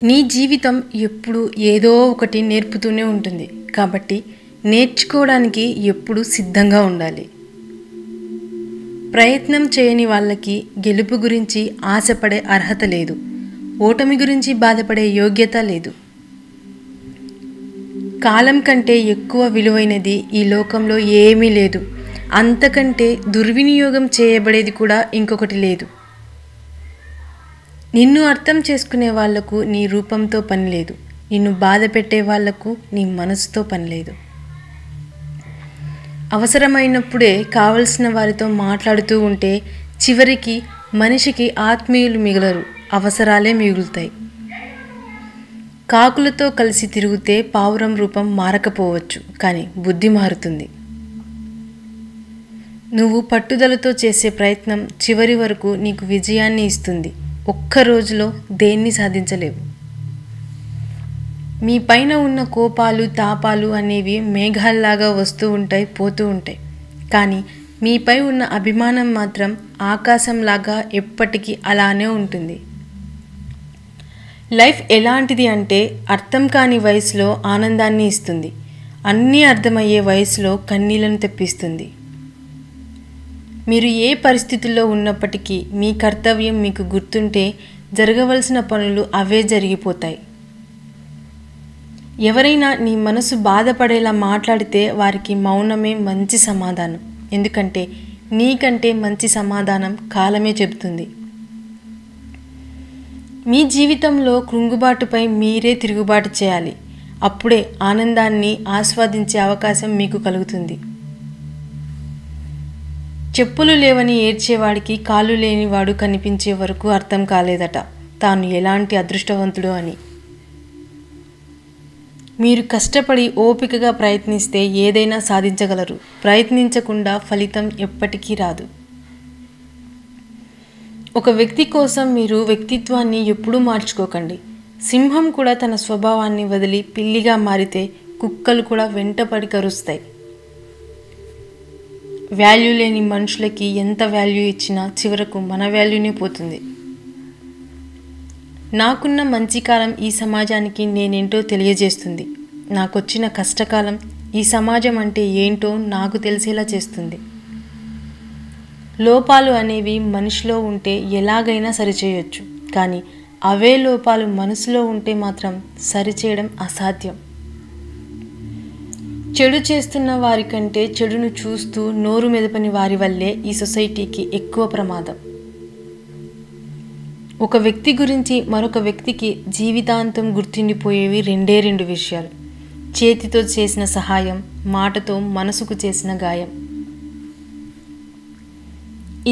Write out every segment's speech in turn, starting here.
నీ జీవితం ఎప్పుడు ఏదో ఒకటి నేర్పుతూనే ఉంటుంది. కాబట్టి నేర్చుకోవడానికి ఎప్పుడు సిద్ధంగా ఉండాలి. ప్రయత్నం చేయని వాళ్ళకి గెలుపు గురించి ఆశపడే అర్హత లేదు. ఓటమి గురించి బాధపడే యోగ్యత లేదు. కాలం కంటే ఎక్కువ విలువైనది ఈ లోకంలో ఏమీ లేదు. అంతకంటే దుర్వినియోగం చేయబడేది కూడా ఇంకొకటి లేదు. నిన్ను అర్థం చేసుకునే వాళ్లకు నీ రూపంతో పని లేదు. నిన్ను బాధ పెట్టే వాళ్లకు నీ మనసుతో పని లేదు. అవసరమైనప్పుడే కావలసిన వారితో మాట్లాడుతూ ఉంటే చివరికి మనిషికి ఆత్మీయులు మిగలరు, అవసరాలే మిగులుతాయి. కాకులతో కలిసి తిరిగితే పావురం రూపం మారకపోవచ్చు, కానీ బుద్ధి మారుతుంది. నువ్వు పట్టుదలతో చేసే ప్రయత్నం చివరి వరకు నీకు విజయాన్ని ఇస్తుంది. ఒక్క రోజులో దేన్ని సాధించలేవు. మీ పైన ఉన్న కోపాలు తాపాలు అనేవి మేఘాల్లాగా వస్తూ ఉంటాయి, పోతూ ఉంటాయి. కానీ మీపై ఉన్న అభిమానం మాత్రం ఆకాశంలాగా ఎప్పటికీ అలానే ఉంటుంది. లైఫ్ ఎలాంటిది అంటే అర్థం కాని వయసులో ఆనందాన్ని ఇస్తుంది. అన్నీ అర్థమయ్యే వయసులో కన్నీళ్లను తెప్పిస్తుంది. మీరు ఏ పరిస్థితుల్లో ఉన్నప్పటికీ మీ కర్తవ్యం మీకు గుర్తుంటే జరగవలసిన పనులు అవే జరిగిపోతాయి. ఎవరైనా నీ మనసు బాధపడేలా మాట్లాడితే వారికి మౌనమే మంచి సమాధానం. ఎందుకంటే నీకంటే మంచి సమాధానం కాలమే చెబుతుంది. మీ జీవితంలో కృంగుబాటుపై మీరే తిరుగుబాటు చేయాలి. అప్పుడే ఆనందాన్ని ఆస్వాదించే అవకాశం మీకు కలుగుతుంది. చెప్పులు లేవని ఏడ్చేవాడికి కాళ్ళు లేనివాడు కనిపించే వరకు అర్థం కాలేదట తాను ఎలాంటి అదృష్టవంతుడో అని. మీరు కష్టపడి ఓపికగా ప్రయత్నిస్తే ఏదైనా సాధించగలరు. ప్రయత్నించకుండా ఫలితం ఎప్పటికీ రాదు. ఒక వ్యక్తి కోసం మీరు వ్యక్తిత్వాన్ని ఎప్పుడూ మార్చుకోకండి. సింహం కూడా తన స్వభావాన్ని వదిలి పిల్లిగా మారితే కుక్కలు కూడా వెంటపడి కరుస్తాయి. వాల్యూ లేని మనుషులకి ఎంత వాల్యూ ఇచ్చినా చివరకు మన వాల్యూనే పోతుంది. నాకున్న మంచి కాలం ఈ సమాజానికి నేనేంటో తెలియజేస్తుంది. నాకొచ్చిన కష్టకాలం ఈ సమాజం అంటే ఏంటో నాకు తెలిసేలా చేస్తుంది. లోపాలు అనేవి మనిషిలో ఉంటే ఎలాగైనా సరిచేయొచ్చు, కానీ అవే లోపాలు మనసులో ఉంటే మాత్రం సరిచేయడం అసాధ్యం. చెడు చేస్తున్న వారి కంటే చెడును చూస్తూ నోరు మెదపని వారి వల్లే ఈ సొసైటీకి ఎక్కువ ప్రమాదం. ఒక వ్యక్తి గురించి మరొక వ్యక్తికి జీవితాంతం గుర్తుండిపోయేవి రెండు విషయాలు: చేతితో చేసిన సహాయం, మాటతో మనసుకు చేసిన గాయం.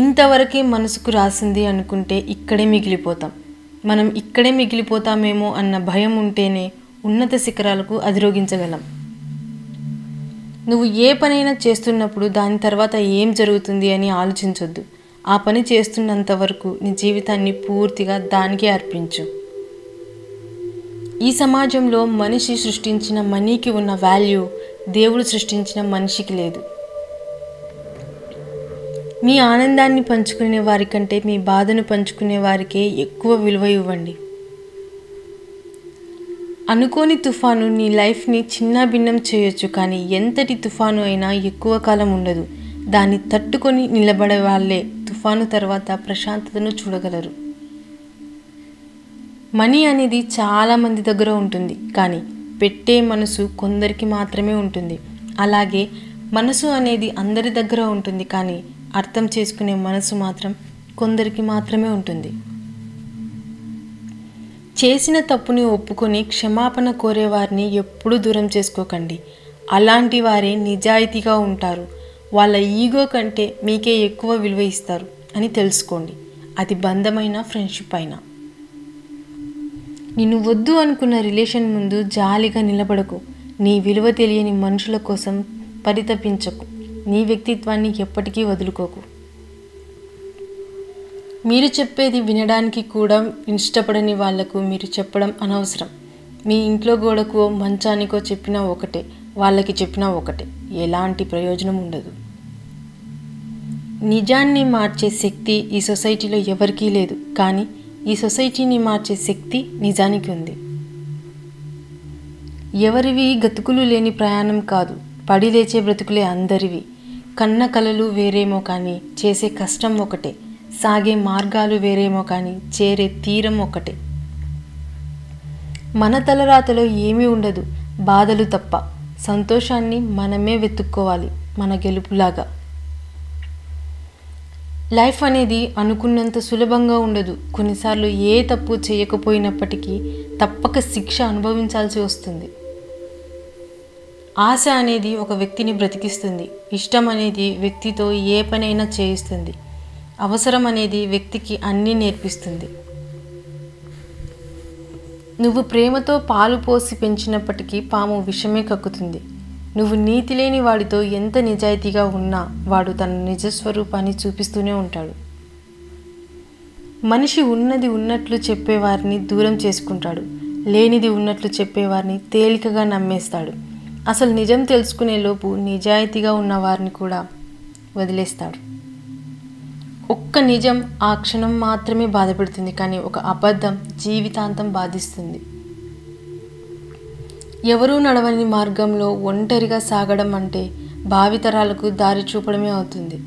ఇంతవరకే మనసుకు రాసింది అనుకుంటే ఇక్కడే మిగిలిపోతాం. మనం ఇక్కడే మిగిలిపోతామేమో అన్న భయం ఉంటేనే ఉన్నత శిఖరాలకు అధిరోగించగలం. నువ్వు ఏ పనైనా చేస్తున్నప్పుడు దాని తర్వాత ఏం జరుగుతుంది అని ఆలోచించొద్దు. ఆ పని చేస్తున్నంత వరకు నీ జీవితాన్ని పూర్తిగా దానికే అర్పించు. ఈ సమాజంలో మనిషి సృష్టించిన మనీకి ఉన్న వాల్యూ దేవుడు సృష్టించిన మనిషికి లేదు. మీ ఆనందాన్ని పంచుకునే వారికంటే మీ బాధను పంచుకునే వారికే ఎక్కువ విలువ ఇవ్వండి. అనుకోని తుఫాను నీ లైఫ్ని చిన్నాభిన్నం చేయొచ్చు, కానీ ఎంతటి తుఫాను అయినా ఎక్కువ కాలం ఉండదు. దాన్ని తట్టుకొని నిలబడే వాళ్ళే తుఫాను తర్వాత ప్రశాంతతను చూడగలరు. మనీ అనేది చాలామంది దగ్గర ఉంటుంది, కానీ పెట్టే మనసు కొందరికి మాత్రమే ఉంటుంది. అలాగే మనసు అనేది అందరి దగ్గర ఉంటుంది, కానీ అర్థం చేసుకునే మనసు మాత్రం కొందరికి మాత్రమే ఉంటుంది. చేసిన తప్పుని ఒప్పుకొని క్షమాపణ కోరేవారిని ఎప్పుడూ దూరం చేసుకోకండి. అలాంటి వారే నిజాయితీగా ఉంటారు. వాళ్ళ ఈగో కంటే మీకే ఎక్కువ విలువ ఇస్తారు అని తెలుసుకోండి. అది బంధమైన ఫ్రెండ్షిప్ అయినా. నిన్ను వద్దు అనుకున్న రిలేషన్ ముందు జాలిగా నిలబడకు. నీ విలువ తెలియని మనుషుల కోసం పరితపించకు. నీ వ్యక్తిత్వాన్ని ఎప్పటికీ వదులుకోకు. మీరు చెప్పేది వినడానికి కూడా ఇష్టపడని వాళ్లకు మీరు చెప్పడం అనవసరం. మీ ఇంట్లో గోడకో మంచానికో చెప్పినా ఒకటే, వాళ్ళకి చెప్పినా ఒకటే. ఎలాంటి ప్రయోజనం ఉండదు. నిజాన్ని మార్చే శక్తి ఈ సొసైటీలో ఎవరికీ లేదు, కానీ ఈ సొసైటీని మార్చే శక్తి నిజానికి ఉంది. ఎవరివి గతుకులు లేని ప్రయాణం కాదు, పడి లేచే బ్రతుకులే అందరివి. కన్న కలలు వేరేమో కానీ చేసే కష్టం ఒకటే, సాగే మార్గాలు వేరేమో కానీ చేరే తీరం ఒకటే. మన తలరాతలో ఏమీ ఉండదు, బాధలు తప్ప. సంతోషాన్ని మనమే వెతుక్కోవాలి, మన గెలుపులాగా. లైఫ్ అనేది అనుకున్నంత సులభంగా ఉండదు. కొన్నిసార్లు ఏ తప్పు చేయకపోయినప్పటికీ తప్పక శిక్ష అనుభవించాల్సి వస్తుంది. ఆశ అనేది ఒక వ్యక్తిని బ్రతికిస్తుంది. ఇష్టం అనేది వ్యక్తితో ఏ పనైనా చేయిస్తుంది. అవసరం అనేది వ్యక్తికి అన్నీ నేర్పిస్తుంది. నువ్వు ప్రేమతో పాలు పోసి పెంచినప్పటికీ పాము విషమే కక్కుతుంది. నువ్వు నీతి లేని వాడితో ఎంత నిజాయితీగా ఉన్నా వాడు తన నిజస్వరూపాన్ని చూపిస్తూనే ఉంటాడు. మనిషి ఉన్నది ఉన్నట్లు చెప్పేవారిని దూరం చేసుకుంటాడు, లేనిది ఉన్నట్లు చెప్పేవారిని తేలికగా నమ్మేస్తాడు. అసలు నిజం తెలుసుకునే లోపు నిజాయితీగా ఉన్న వారిని కూడా వదిలేస్తాడు. ఒక్క నిజం ఆ క్షణం మాత్రమే బాధపెడుతుంది, కానీ ఒక అబద్ధం జీవితాంతం బాధిస్తుంది. ఎవరూ నడవని మార్గంలో ఒంటరిగా సాగడం అంటే భావితరాలకు దారి చూపడమే అవుతుంది.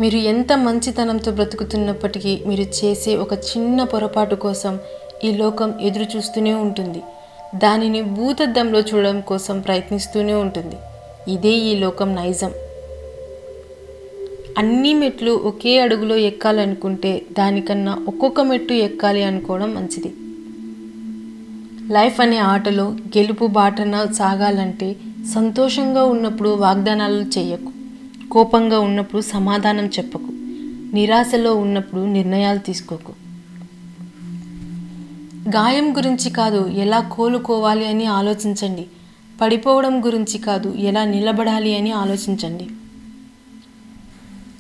మీరు ఎంత మంచితనంతో బ్రతుకుతున్నప్పటికీ మీరు చేసే ఒక చిన్న పొరపాటు కోసం ఈ లోకం ఎదురు చూస్తూనే ఉంటుంది. దానిని భూతద్దంలో చూడడం కోసం ప్రయత్నిస్తూనే ఉంటుంది. ఇదే ఈ లోకం నైజం. అన్ని మెట్లు ఒకే అడుగులో ఎక్కాలనుకుంటే దానికన్నా ఒక్కొక్క మెట్టు ఎక్కాలి అనుకోవడం మంచిది. లైఫ్ అనే ఆటలో గెలుపు బాటన సాగాలంటే సంతోషంగా ఉన్నప్పుడు వాగ్దానాలు చేయకు, కోపంగా ఉన్నప్పుడు సమాధానం చెప్పకు, నిరాశలో ఉన్నప్పుడు నిర్ణయాలు తీసుకోకు. గాయం గురించి కాదు, ఎలా కోలుకోవాలి అని ఆలోచించండి. పడిపోవడం గురించి కాదు, ఎలా నిలబడాలి అని ఆలోచించండి.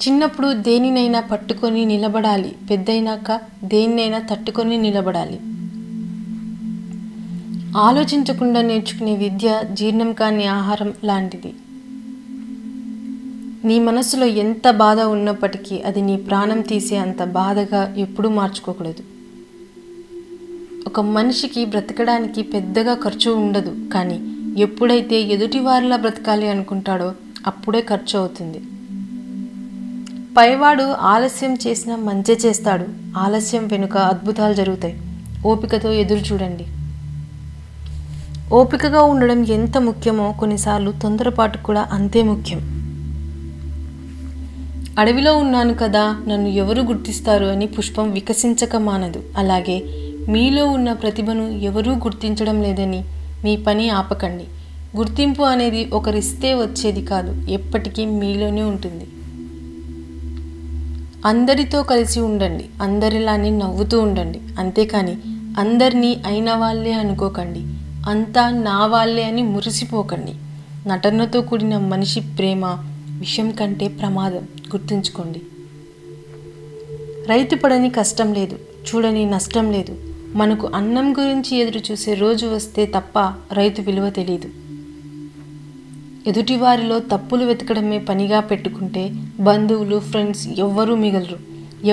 చిన్నప్పుడు దేనినైనా పట్టుకొని నిలబడాలి, పెద్దయినాక దేన్నైనా తట్టుకొని నిలబడాలి. ఆలోచించకుండా నేర్చుకునే విద్య జీర్ణం కాని ఆహారం లాంటిది. నీ మనసులో ఎంత బాధ ఉన్నప్పటికీ అది నీ ప్రాణం తీసే అంత బాధగా ఎప్పుడూ మార్చుకోకూడదు. ఒక మనిషికి బ్రతకడానికి పెద్దగా ఖర్చు ఉండదు, కానీ ఎప్పుడైతే ఎదుటివారిలా బ్రతకాలి అనుకుంటాడో అప్పుడే ఖర్చు అవుతుంది. పైవాడు ఆలస్యం చేసినా మంచి చేస్తాడు. ఆలస్యం వెనుక అద్భుతాలు జరుగుతాయి. ఓపికతో ఎదురు చూడండి. ఓపికగా ఉండడం ఎంత ముఖ్యమో కొన్నిసార్లు తొందరపాటు కూడా అంతే ముఖ్యం. అడవిలో ఉన్నాను కదా, నన్ను ఎవరు గుర్తిస్తారు అని పుష్పం వికసించక మానదు. అలాగే మీలో ఉన్న ప్రతిభను ఎవరూ గుర్తించడం లేదని మీ పని ఆపకండి. గుర్తింపు అనేది ఒకరిస్తే వచ్చేది కాదు, ఎప్పటికీ మీలోనే ఉంటుంది. అందరితో కలిసి ఉండండి, అందరిలానే నవ్వుతూ ఉండండి. అంతేకాని అందరినీ అయిన వాళ్ళే అనుకోకండి, అంతా నా వాళ్ళే అని మురిసిపోకండి. నటనతో కూడిన మనిషి ప్రేమ విషయం కంటే ప్రమాదం, గుర్తుంచుకోండి. రైతు పడని కష్టం లేదు, చూడని నష్టం లేదు. మనకు అన్నం గురించి ఎదురు చూసే రోజు వస్తే తప్ప రైతు విలువ తెలియదు. ఎదుటివారిలో తప్పులు వెతకడమే పనిగా పెట్టుకుంటే బంధువులు, ఫ్రెండ్స్ ఎవ్వరూ మిగలరు.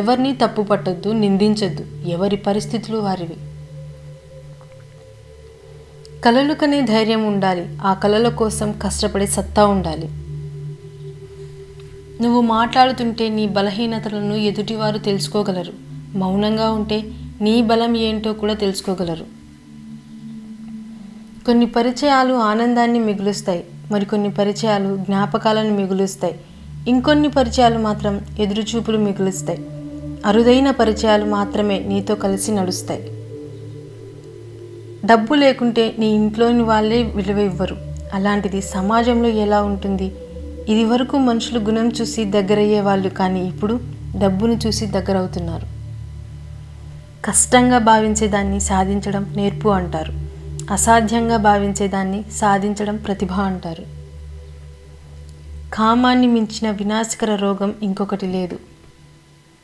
ఎవరిని తప్పు పట్టొద్దు, నిందించొద్దు. ఎవరి పరిస్థితులు వారివి. కలలు కనే ధైర్యం ఉండాలి, ఆ కలల కోసం కష్టపడే సత్తా ఉండాలి. నువ్వు మాట్లాడుతుంటే నీ బలహీనతలను ఎదుటివారు తెలుసుకోగలరు. మౌనంగా ఉంటే నీ బలం ఏంటో కూడా తెలుసుకోగలరు. కొన్ని పరిచయాలు ఆనందాన్ని మిగులుస్తాయి, మరికొన్ని పరిచయాలు జ్ఞాపకాలను మిగులుస్తాయి. ఇంకొన్ని పరిచయాలు మాత్రం ఎదురుచూపులు మిగులుస్తాయి. అరుదైన పరిచయాలు మాత్రమే నీతో కలిసి నడుస్తాయి. డబ్బు లేకుంటే నీ ఇంట్లోని వాళ్ళే విలువ ఇవ్వరు. అలాంటిది సమాజంలో ఎలా ఉంటుంది? ఇది వరకు మనుషులు గుణం చూసి దగ్గరయ్యే వాళ్ళు, కానీ ఇప్పుడు డబ్బును చూసి దగ్గరవుతున్నారు. కష్టంగా భావించేదాన్ని సాధించడం నేర్పు అంటారు. అసాధ్యంగా భావించేదాన్ని సాధించడం ప్రతిభ అంటారు. కామాన్ని మించిన వినాశకర రోగం ఇంకొకటి లేదు.